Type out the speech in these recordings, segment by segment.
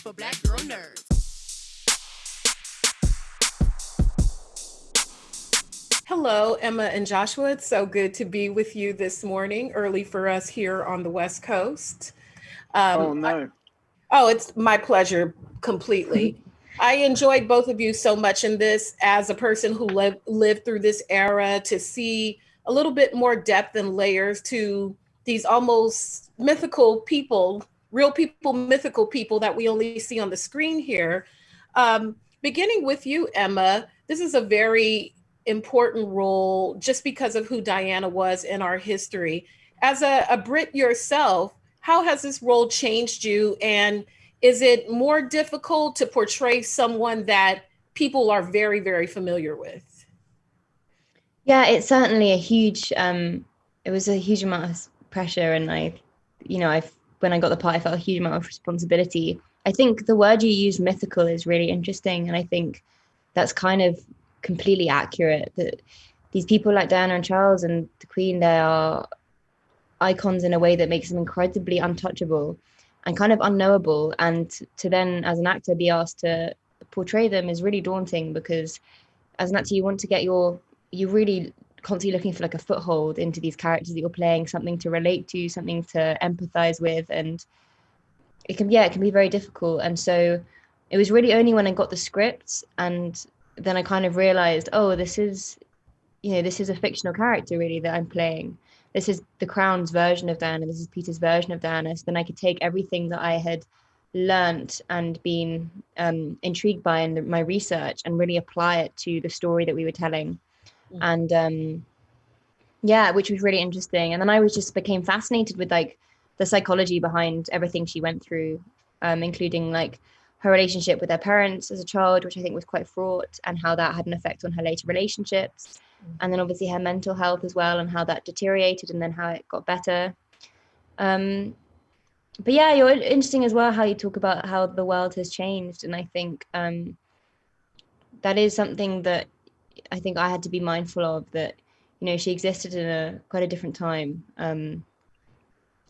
for Black girl nerds. Hello, Emma and Joshua. It's so good to be with you this morning, early for us here on the West Coast. Oh no. It's my pleasure completely. I enjoyed both of you so much in this as a person who lived through this era to see a little bit more depth and layers to these almost mythical people, real people, mythical people that we only see on the screen here. Beginning with you, Emma, this is a very important role just because of who Diana was in our history. As a Brit yourself, how has this role changed you? And is it more difficult to portray someone that people are very, very familiar with? Yeah, it's certainly it was a huge amount of pressure. And when I got the part, I felt a huge amount of responsibility. I think the word you use, mythical, is really interesting. And I think that's kind of completely accurate, that these people like Diana and Charles and the Queen, they are icons in a way that makes them incredibly untouchable and kind of unknowable. And to then, as an actor, be asked to portray them is really daunting, because as an actor, you want to get you're really constantly looking for like a foothold into these characters that you're playing, something to relate to, something to empathize with. And it can be very difficult. And so it was really only when I got the script and then I kind of realized, oh, this is a fictional character really that I'm playing. This is the Crown's version of Diana. This is Peter's version of Diana. So then I could take everything that I had learnt and been intrigued by in my research and really apply it to the story that we were telling. And which was really interesting. And then I became fascinated with like the psychology behind everything she went through, including like her relationship with her parents as a child, which I think was quite fraught, and how that had an effect on her later relationships. And then obviously her mental health as well, and how that deteriorated and then how it got better. But yeah, you're interesting as well how you talk about how the world has changed. And I think that is something that I think I had to be mindful of, that, she existed in quite a different time. And,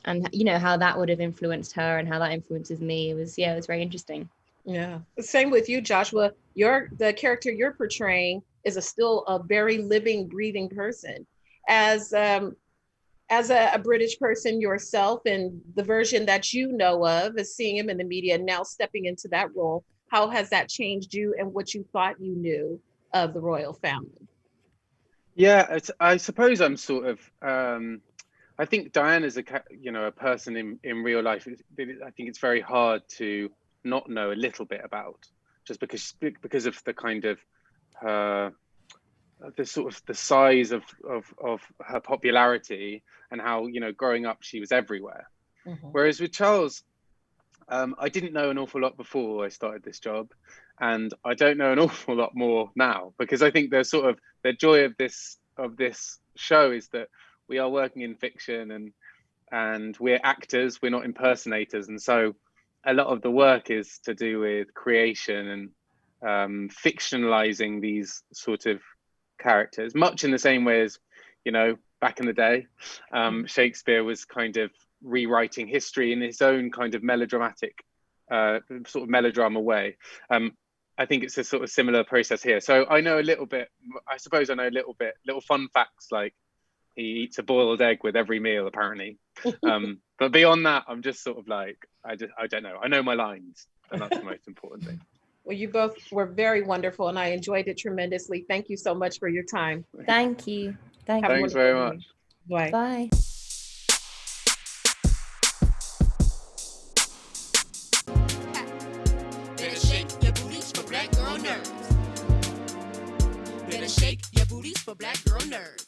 how that would have influenced her and how that influences me. It was very interesting. Yeah. Same with you, Joshua. The character you're portraying is still a very living, breathing person. As a British person yourself, and the version that you know of as seeing him in the media, now stepping into that role, how has that changed you and what you thought you knew of the royal family? Yeah, I suppose I'm sort of. I think Diana's a person in real life. I think it's very hard to not know a little bit about, just because of the kind of the sort of the size of her popularity, and how growing up she was everywhere. Mm-hmm. Whereas with Charles, I didn't know an awful lot before I started this job, and I don't know an awful lot more now, because I think the joy of this show is that we are working in fiction and we're actors, we're not impersonators, and so a lot of the work is to do with creation and fictionalizing these sort of characters, much in the same way as back in the day, Shakespeare was kind of rewriting history in his own kind of melodramatic sort of melodrama way. I think it's a sort of similar process here. So I know a little bit, I suppose I know a little fun facts, like he eats a boiled egg with every meal apparently. But beyond that, I'm just sort of like, I don't know. I know my lines, and that's the most important thing. Well, you both were very wonderful, and I enjoyed it tremendously. Thank you so much for your time. Thank you. Thanks very much. Bye. Bye. Better shake your booties for Black girl nerds. Better shake your booties for Black girl